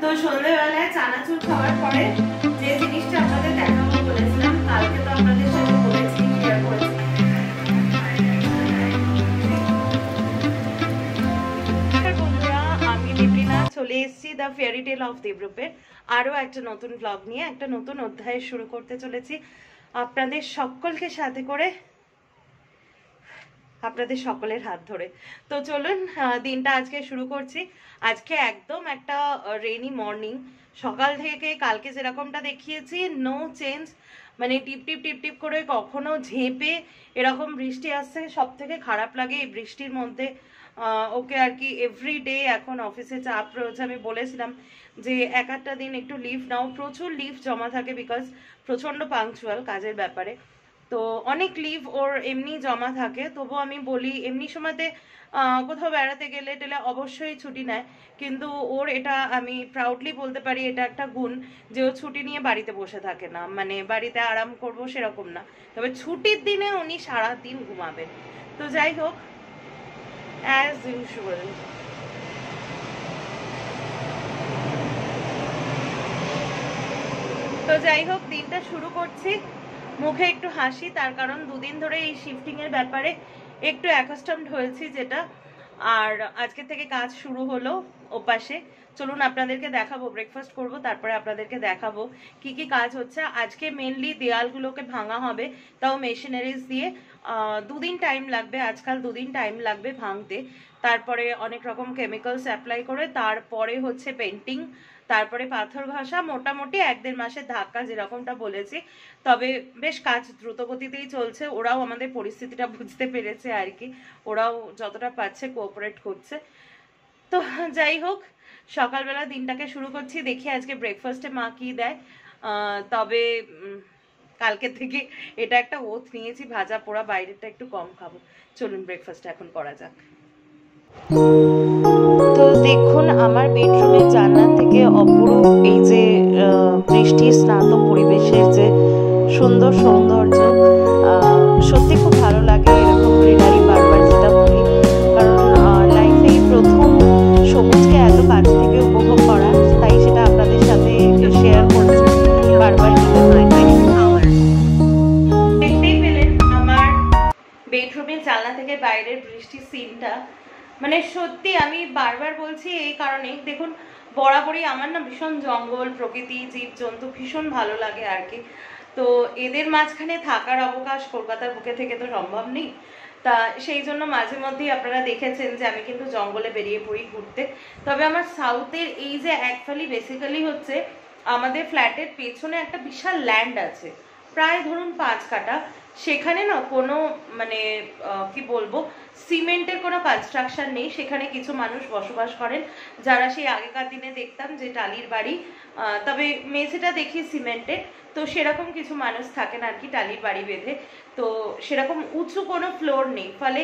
তো সন্ধ্যাবেলায় চানাচুর খাওয়ার পরে যে জিনিসটা আপনাদের দেখাবো বলেছিলাম, কালকে তো আপনাদের সাথে বলেছি, শেয়ার করেছি। বন্ধুরা, আমি দেবলীনা চলে এসেছি দ্য ফেয়ারি টেল অফ দেবরূপের আরও একটা নতুন ব্লগ নিয়ে, একটা নতুন অধ্যায় শুরু করতে চলেছি আপনাদের সকলকে সাথে করে, আপনাদের সকলের হাত ধরে। তো চলুন দিনটা আজকে শুরু করছি। আজকে একদম একটা রেইনি মর্নিং, সকাল থেকে কালকে যেরকমটা দেখিয়েছি নো চেঞ্জ, মানে টিপ টিপ টিপ টিপ করে কখনো ঝেঁপে এরকম বৃষ্টি আসছে। সব থেকে খারাপ লাগে এই বৃষ্টির মধ্যে ওকে আর কি এভরিডে এখন অফিসে চাপ রয়েছে। আমি বলেছিলাম যে এক একটা দিন একটু লিভ নাও, প্রচুর লিভ জমা থাকে বিকজ প্রচণ্ড পাংচুয়াল কাজের ব্যাপারে, তো অনেক লিভ ওর এমনি জমা থাকে। তবু আমি বলি এমনি সময়তে কোথাও বেড়াতে গেলে টেলে অবশ্যই ছুটি নেয়, কিন্তু ওর এটা আমি প্রাউডলি বলতে পারি এটা একটা গুণ যে ও ছুটি নিয়ে বাড়িতে বসে থাকে না, মানে বাড়িতে আরাম করব সেরকম না, তবে ছুটির দিনে উনি সারাদিন ঘুমাবেন। তো যাই হোক, অ্যাজ ইউজুয়াল দিনটা শুরু করছি। মুখে একটু হাসি, তার কারণ দুদিন ধরে এই শিফটিং এর ব্যাপারে একটু অ্যাকাস্টমড হয়েছি যেটা, আর আজকে থেকে কাজ শুরু হলো ওপাশে। চলুন আপনাদেরকে দেখাবো, ব্রেকফাস্ট করব তারপরে আপনাদেরকে দেখাবো কি কি কাজ হচ্ছে। আজকে মেনলি দেয়ালগুলোকে ভাঙা হবে, তাও মেশিনারিজ দিয়ে। দুদিন টাইম লাগবে, আজকাল দুদিন টাইম লাগবে ভাঙতে। তারপরে অনেক রকম কেমিক্যালস অ্যাপ্লাই করে তারপরে হচ্ছে পেন্টিং, তারপরে পাথর ঘষা। মোটামুটি 1-1.5 মাসের ধাক্কা যেরকমটা বলেছি, তবে বেশ কাজ দ্রুত গতিতেই চলছে। ওরাও আমাদের পরিস্থিতিটা বুঝতে পেরেছে আর কি, ওরাও যতটা পাচ্ছে কোঅপারেট করছে। তো যাই হোক, সকালবেলা দিনটাকে শুরু করছি, দেখি আজকে ব্রেকফাস্টে মা কি দেয়। তবে কালকে থেকে এটা একটা ওথ নিয়েছি, ভাজা পোড়া বাইরেটা একটু কম খাবো। চলুন ব্রেকফাস্ট এখন করা যাক। তো দেখুন আমার বেডরুমের জানলা থেকে অপরূপ এই যে বৃষ্টি স্নাত পরিবেশের যে সুন্দর সৌন্দর্য, সত্যি খুব ভালো লাগে এরকম গ্রিনারি বারবার যেটা বলি, কারণ লাইফে প্রথম সবুজকে এত কাছ থেকে উপভোগ করা, তাই সেটা আপনাদের সাথে শেয়ার করছি বারবার। দেখতেই পেলেন আমার বেডরুমের জানলা থেকে বাইরের বৃষ্টির সিনটা, মানে সত্যি আমি বারবার বলছি এই কারণে, দেখুন বরাবরই আমার না ভীষণ জঙ্গল প্রকৃতি জীবজন্তু ভীষণ ভালো লাগে আর কি। তো এদের মাঝখানে থাকার অবকাশ কলকাতার বুকে থেকে তো সম্ভব নেই, তা সেই জন্য মাঝে মধ্যেই আপনারা দেখেছেন যে আমি কিন্তু জঙ্গলে বেরিয়ে পড়ি ঘুরতে। তবে আমার সাউথের এই যে অ্যাকচুয়ালি বেসিক্যালি হচ্ছে আমাদের ফ্ল্যাটের পেছনে একটা বিশাল ল্যান্ড আছে, প্রায় ধরুন 5 কাঠা। সেখানে না কোনো মানে কি বলবো, সিমেন্টের কোনো কনস্ট্রাকশন নেই, সেখানে কিছু মানুষ বসবাস করেন যারা সেই আগেকার দিনে দেখতাম যে টালির বাড়ি, তবে মেঝেটা দেখি সিমেন্টের। তো সেরকম কিছু মানুষ থাকেন আর কি টালির বাড়ি বেঁধে। তো সেরকম উঁচু কোনো ফ্লোর নেই, ফলে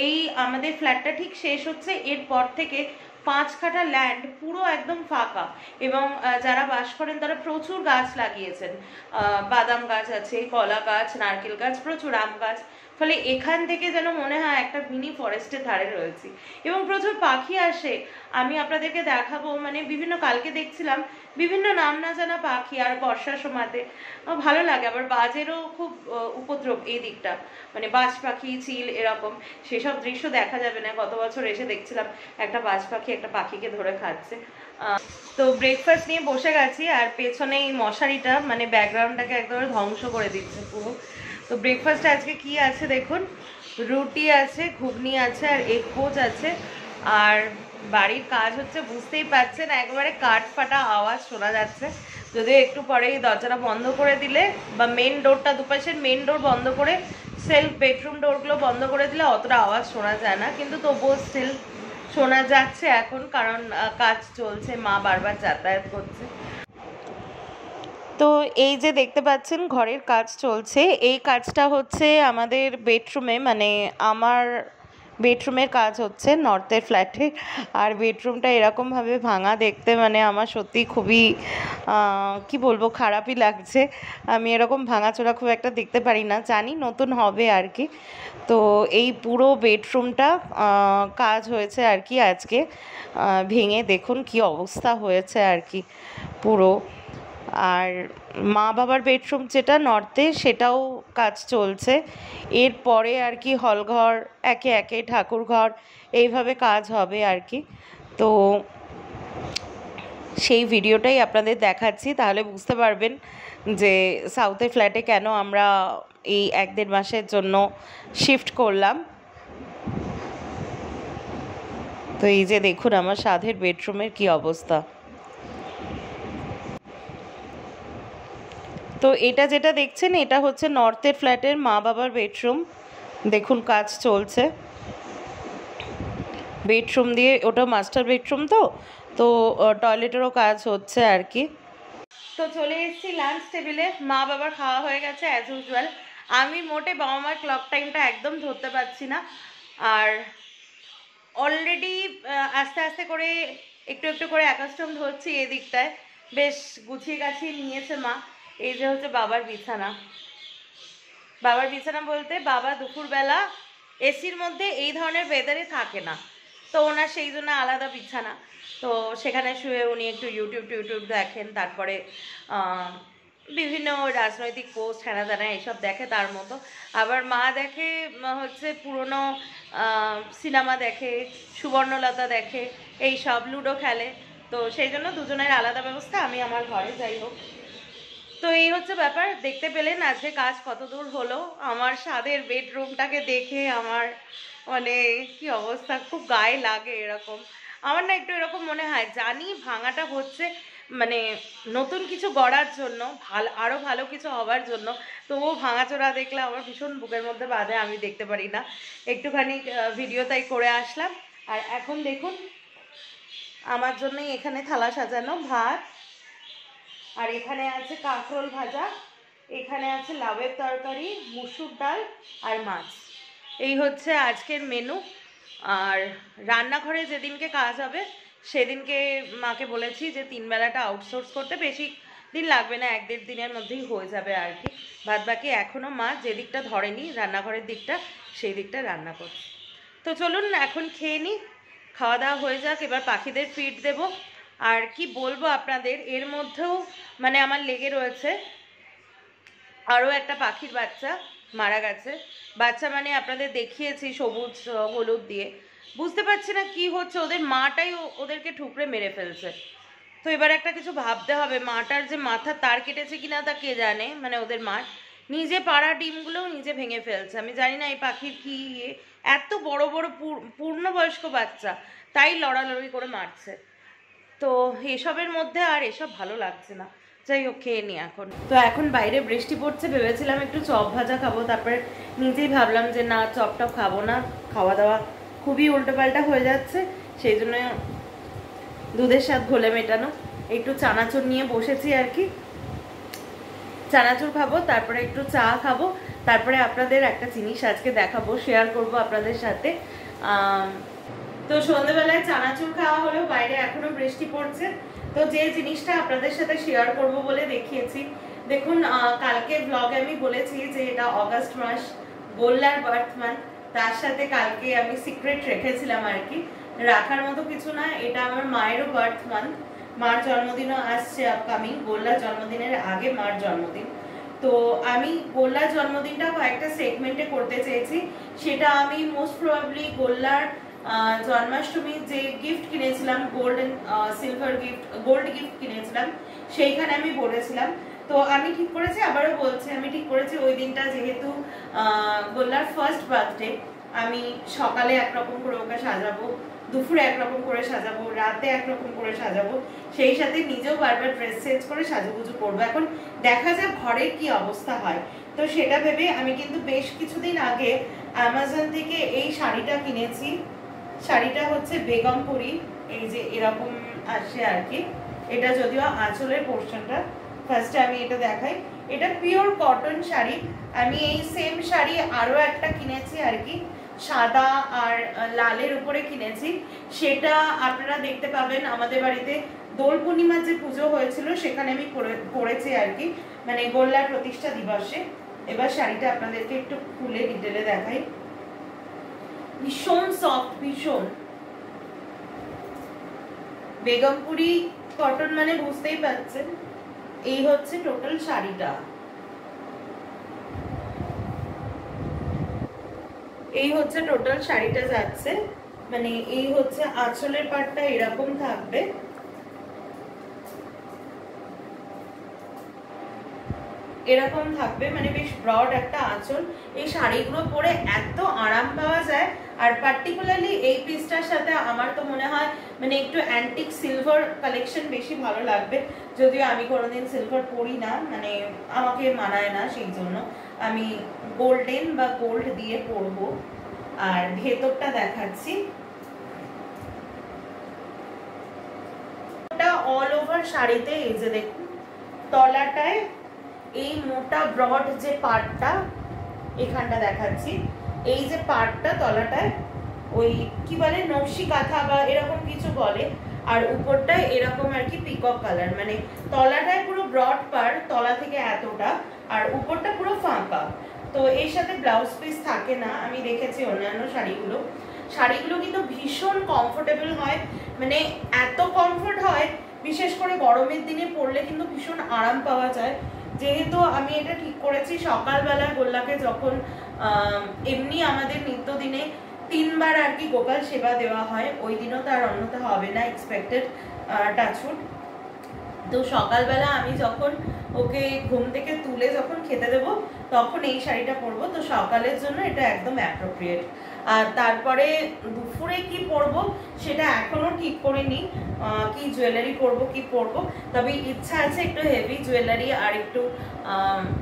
এই আমাদের ফ্ল্যাটটা ঠিক শেষ হচ্ছে, এরপর থেকে 5 কাঠা ল্যান্ড পুরো একদম ফাঁকা, এবং যারা বাস করেন তারা প্রচুর গাছ লাগিয়েছেন, বাদাম গাছ আছে, কলা গাছ, নারকেল গাছ, প্রচুর আম গাছ, ফলে এখান থেকে যেন মনে হয় একটা মিনি ফরেস্টের ধারে রয়েছি, এবং প্রচুর পাখি আসে। আমি আপনাদেরকে দেখাবো, মানে বিভিন্ন কালকে দেখছিলাম বিভিন্ন নাম না জানা পাখি, আর বর্ষার সময়তে ভালো লাগে। আবার বাজেরও খুব উপদ্রব এই দিকটা, মানে বাজ পাখি চিল এরকম, সেসব দৃশ্য দেখা যাবে না। গত বছর এসে দেখছিলাম একটা বাজ পাখি একটা পাখিকে ধরে খাচ্ছে। তো ব্রেকফাস্ট নিয়ে বসে গেছি, আর পেছনে এই মশারিটা মানে ব্যাকগ্রাউন্ডটাকে একদম ধ্বংস করে দিচ্ছে পুরো। তো ব্রেকফাস্টে আজকে কি আছে দেখুন, রুটি আছে, ঘুগনি আছে, আর এগ পোচ আছে। আর বাড়ির কাজ হচ্ছে বুঝতেই পারছেন, একবারে কাঠ ফাটা আওয়াজ শোনা যাচ্ছে, যদিও একটু পরেই দরজাটা বন্ধ করে দিলে বা মেন ডোরটা, দুপাশের মেন ডোর বন্ধ করে সেলফ বেডরুম ডোরগুলো বন্ধ করে দিলে অতটা আওয়াজ শোনা যায় না, কিন্তু তবুও স্টিল শোনা যাচ্ছে এখন, কারণ কাজ চলছে, মা বারবার যাতায়াত করছে। তো এই যে দেখতে পাচ্ছেন ঘরের কাজ চলছে, এই কাজটা হচ্ছে আমাদের বেডরুমে, মানে আমার বেডরুমের কাজ হচ্ছে নর্থের ফ্ল্যাটে। আর বেডরুমটা এরকমভাবে ভাঙা দেখতে মানে আমার সত্যি খুবই কি বলবো, খারাপই লাগছে। আমি এরকম ভাঙাচোরা খুব একটা দেখতে পারি না, জানি নতুন হবে আর কি। তো এই পুরো বেডরুমটা কাজ হয়েছে আর কি আজকে, ভেঙে দেখুন কি অবস্থা হয়েছে আর কি পুরো। আর মা বাবার বেডরুম যেটা নর্থে, সেটাও কাজ চলছে। এরপরে আর কি হলঘর, একে একে ঠাকুর ঘর, এইভাবে কাজ হবে আর কি। তো সেই ভিডিওটাই আপনাদের দেখাচ্ছি, তাহলে বুঝতে পারবেন যে সাউথের ফ্ল্যাটে কেন আমরা এই 1-1.5 মাসের জন্য শিফট করলাম। তো এই যে দেখুন আমার সাধের বেডরুমের কি অবস্থা। তো এটা যেটা দেখছেন, এটা হচ্ছে নর্থের ফ্ল্যাটের মা বাবার বেডরুম। দেখুন কাজ চলছে বেডরুম দিয়ে, ওটা মাস্টার বেডরুম। তো তো টয়লেটেরও কাজ হচ্ছে আর কি। তো চলে এসেছি লাঞ্চ টেবিলে, মা বাবার খাওয়া হয়ে গেছে অ্যাজ ইউজুয়াল। আমি মোটে বাবা মার ক্লক টাইমটা একদম ধরতে পারছি না। আর অলরেডি আস্তে আস্তে করে একটু একটু করে অ্যাকাস্টমড হচ্ছি এদিকটায়। বেশ গুছিয়ে গাছিয়ে নিয়েছে মা। এই যে হচ্ছে বাবার বিছানা। বাবার বিছানা বলতে বাবা দুপুরবেলা এসির মধ্যে এই ধরনের ওয়েদারে থাকে না, তো ওনার সেই জন্য আলাদা বিছানা। তো সেখানে শুয়ে উনি একটু ইউটিউব দেখেন, তারপরে বিভিন্ন রাজনৈতিক পোস্ট হেনা তেনা এইসব দেখে তার মতো। আবার মা দেখে হচ্ছে পুরনো সিনেমা দেখে, সুবর্ণলতা দেখে, এই সব লুডো খেলে। তো সেই জন্য দুজনের আলাদা ব্যবস্থা, আমি আমার ঘরে। যাই হোক, তো এই হচ্ছে ব্যাপার। দেখতে পেলেন আজকে কাজ কত দূর হলো। আমার সাধের বেডরুমটাকে দেখে আমার মানে কি অবস্থা, খুব গায়ে লাগে এরকম। আমার না একটু এরকম মনে হয়, জানি ভাঙাটা হচ্ছে মানে নতুন কিছু গড়ার জন্য, ভালো আরও ভালো কিছু হবার জন্য। তবুও ভাঙাচোরা দেখলে আমার ভীষণ বুকের মধ্যে বাঁধে, আমি দেখতে পারি না। একটুখানি ভিডিও তাই করে আসলাম। আর এখন দেখুন আমার জন্যই এখানে থালা সাজানো, ভাত, আর এখানে আছে কাঁকরোল ভাজা, এখানে আছে লাউয়ের তরকারি, মুসুর ডাল আর মাছ। এই হচ্ছে আজকের মেনু। আর রান্নাঘরে যেদিনকে কাজ হবে সেদিনকে মাকে বলেছি যে 3 বেলাটা আউটসোর্স করতে, বেশি দিন লাগবে না, 1-1.5 দিনের মধ্যেই হয়ে যাবে আর কি। বাদ বাকি এখনও মা যে দিকটা ধরেনি রান্নাঘরের দিকটা, সেই দিকটা রান্না করছে। তো চলুন এখন খেয়ে নিই, খাওয়া দাওয়া হয়ে যাক, এবার পাখিদের ফিড দেব। আর কি বলবো আপনাদের, এর মধ্যেও মানে আমার লেগে রয়েছে আরও একটা পাখির বাচ্চা মারা গেছে। বাচ্চা মানে আপনাদের দেখিয়েছি সবুজ হলুদ দিয়ে। বুঝতে পারছি না কি হচ্ছে, ওদের মাটাই ওদেরকে ঠুকরে মেরে ফেলছে। তো এবার একটা কিছু ভাবতে হবে, মাটার যে মাথা তার কেটেছে কিনা তা কে জানে। মানে ওদের মা নিজে পাড়া ডিমগুলোও নিজে ভেঙে ফেলছে। আমি জানি না এই পাখির কি এত বড় বড় পূর্ণবয়স্ক বাচ্চা, তাই লড়ালড়ি করে মারছে। তো এসবের মধ্যে আর এসব ভালো লাগছে না। যাই হোক, খেয়ে নিই এখন। তো এখন বাইরে বৃষ্টি পড়ছে, ভেবেছিলাম একটু চপ ভাজা খাবো, তারপরে নিজেই ভাবলাম যে না, চপটা খাবো না, খাওয়া দাওয়া খুবই উল্টোপাল্টা হয়ে যাচ্ছে। সেই জন্য দুধের স্বাদ ঘোলে মেটানো, একটু চানাচুর নিয়ে বসেছি আর কি। চানাচুর খাবো, তারপরে একটু চা খাবো, তারপরে আপনাদের একটা জিনিস আজকে দেখাবো, শেয়ার করব আপনাদের সাথে। তো সন্ধ্যেবেলায় চানাচুর খাওয়া হলেও বাইরে এখনো বৃষ্টি পড়ছে। তো যে জিনিসটা আপনাদের সাথে শেয়ার করব বলে দেখিয়েছি, দেখুন কালকে ব্লগে আমি বলেছি যে এটা অগাস্ট মাস, গোল্লার বার্থ মান্থ। তার সাথে কালকে আমি সিক্রেট রেখেছিলাম আর কি, রাখার মতো কিছু না, এটা আমার মায়েরও বার্থ মান্থ। মার জন্মদিনও আসছে আপকামিং, গোল্লার জন্মদিনের আগে মার জন্মদিন। তো আমি গোল্লার জন্মদিনটা কয়েকটা সেগমেন্টে করতে চেয়েছি। সেটা আমি মোস্ট প্রবাবলি গোল্লার জন্মাষ্টমীর যে গিফট কিনেছিলাম, gold and silver gift, gold gift কিনেছিলাম, সেইখানে আমি বলেছিলাম। তো আমি ঠিক করেছি, আবারও বলছি, আমি ঠিক করেছি ওই দিনটা যেহেতু গোল্লার ফার্স্ট বার্থডে, আমি সকালে একরকম করে ওকে সাজাবো, দুপুরে একরকম করে সাজাবো, রাতে একরকম করে সাজাবো, সেই সাথে নিজেও বারবার ড্রেস চেঞ্জ করে সাজুগুজু করবো। এখন দেখা যাক ঘরের কি অবস্থা হয়। তো সেটা ভেবে আমি কিন্তু বেশ কিছুদিন আগে অ্যামাজন থেকে এই শাড়িটা কিনেছি। শাড়িটা হচ্ছে বেগমপুরি, এই যে এরকম আসে আর কি। এটা যদিও আঁচলের পোর্শনটা, ফার্স্টে আমি এটা দেখাই। এটা পিওর কটন শাড়ি। আমি এই সেম শাড়ি আরও একটা কিনেছি আর কি, সাদা আর লালের উপরে কিনেছি, সেটা আপনারা দেখতে পাবেন আমাদের বাড়িতে দোল পূর্ণিমার যে পুজো হয়েছিল সেখানে আমি পরেছি আর কি, মানে গোল্লার প্রতিষ্ঠা দিবসে। এবার শাড়িটা আপনাদেরকে একটু খুলে ডিটেলে দেখাই। ভীষণ সফট, ভীষণ বেগমপুরি কটন, মানে বুঝতেই পারছেন। এই হচ্ছে টোটাল শাড়িটা, এই হচ্ছে টোটাল শাড়িটা যাচ্ছে, মানে এই হচ্ছে আঁচলের পাটটা এরকম থাকবে, এরকম থাকবে, মানে বেশ ব্রড একটা আঁচল। এই শাড়িগুলো পরে এত আরাম পাওয়া যায়, আর পার্টিকুলারলি এই পিসটার সাথে আমার তো মনে হয় মানে একটু অ্যান্টিক সিলভার কালেকশন বেশি ভালো লাগবে, যদিও আমি কোনোদিন সিলভার পরি না, মানে আমাকে মানায় না, সেই জন্য আমি গোল্ডেন বা গোল্ড দিয়ে পরবো। আর ভেতরটা দেখাচ্ছি, অল ওভার শাড়িতে এই যে দেখুন তলাটায় এই মোটা ব্রড যে পার্টটা এখানটা দেখাচ্ছি, এই যে পার্টটা তলাটায় ওই কি বলে নকশি কাঁথা বা এরকম কিছু বলে, আর উপরটায় এরকম আর কি পিকক কালার, মানে তলাটায় পুরো ব্রড পার্ট, তলা থেকে এতটা, আর উপরটা পুরো ফাঁকা। তো এর সাথে ব্লাউজ পিস থাকে না, আমি দেখেছি অন্যান্য শাড়িগুলো কিন্তু ভীষণ কমফোর্টেবল হয়, মানে এত কমফোর্ট হয়, বিশেষ করে গরমের দিনে পরলে কিন্তু ভীষণ আরাম পাওয়া যায়। যেহেতু আমি এটা ঠিক করেছি সকালবেলা গোল্লাকে যখন এমনি আমাদের নিত্যদিনে 3 বার আর কি গোপাল সেবা দেওয়া হয়, ওই দিনও তার অন্যথা হবে না, এক্সপেক্টেড টাচউড। তো সকালবেলা আমি যখন ওকে ঘুম থেকে তুলে যখন খেতে দেবো তখন এই শাড়িটা পরবো, তো সকালের জন্য এটা একদম অ্যাপ্রোপ্রিয়েট। আর তারপরে দুপুরে কি পরবো সেটা এখনো ঠিক করিনি, কি জুয়েলারি পরবো কি পরবো, তবে ইচ্ছা আছে একটু হেভি জুয়েলারি আর একটু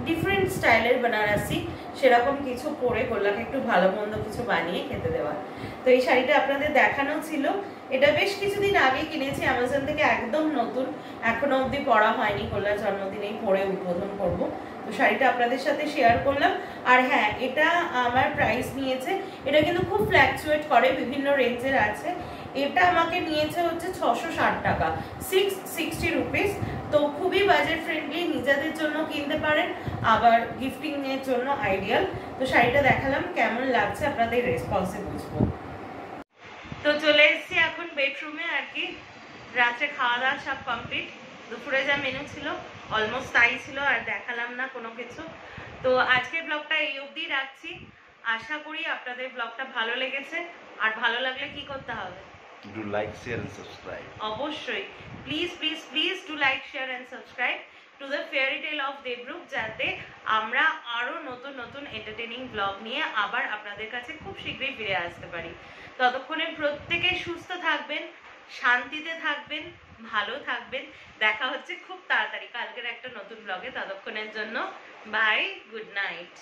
ডিফারেন্ট স্টাইলের বেনারসি সেরকম কিছু পরে গোল্লাকে একটু ভালো মন্দ কিছু বানিয়ে খেতে দেওয়া। তো এই শাড়িটা আপনাদের দেখানো ছিল, এটা বেশ কিছুদিন আগে কিনেছি অ্যামাজন থেকে, একদম নতুন, এখনো অবধি পরা হয়নি, গোল্লার জন্মদিনেই পরে উদ্বোধন করব। তো শাড়িটা আপনাদের সাথে শেয়ার করলাম। আর হ্যাঁ, এটা আমার প্রাইস নিয়েছে, এটা কিন্তু খুব ফ্ল্যাকচুয়েট করে, বিভিন্ন রেঞ্জের আছে, এটা আমাকে নিয়েছে হচ্ছে 660 টাকা, 660 রুপিস। তো খুবই বাজেট ফ্রেন্ডলি, নিজেদের জন্য কিনতে পারেন, আবার গিফটিং এর জন্য আইডিয়াল। তো শাড়িটা দেখালাম, কেমন লাগছে আপনাদের রেসপন্সে বুঝবো। তো চলে এসেছি এখন বেডরুমে আর কি, রাত্রে খাওয়া দাওয়া সব কমপ্লিট, দুপুরে যা মেনু ছিল অলমোস্ট তাই ছিল, আর দেখালাম না কোনো কিছু। তো আজকের ব্লগটা এই অবধি রাখছি, আশা করি আপনাদের ব্লগটা ভালো লেগেছে, আর ভালো লাগলে কি করতে হবে? Do like, share and subscribe. অবশ্যই please please please do like, share and subscribe to the fairy tale of Debrup, যাতে আমরা আরো নতুন নতুন এন্টারটেইনিং ব্লগ নিয়ে আবার আপনাদের কাছে খুব শীঘ্রই ফিরে আসতে পারি। ততক্ষণে প্রত্যেকে সুস্থ থাকবেন, শান্তিতে থাকবেন, ভালো থাকবেন। দেখা হচ্ছে খুব তাড়াতাড়ি কালকের একটা নতুন ব্লগে, ততক্ষণের জন্য বাই, গুড নাইট।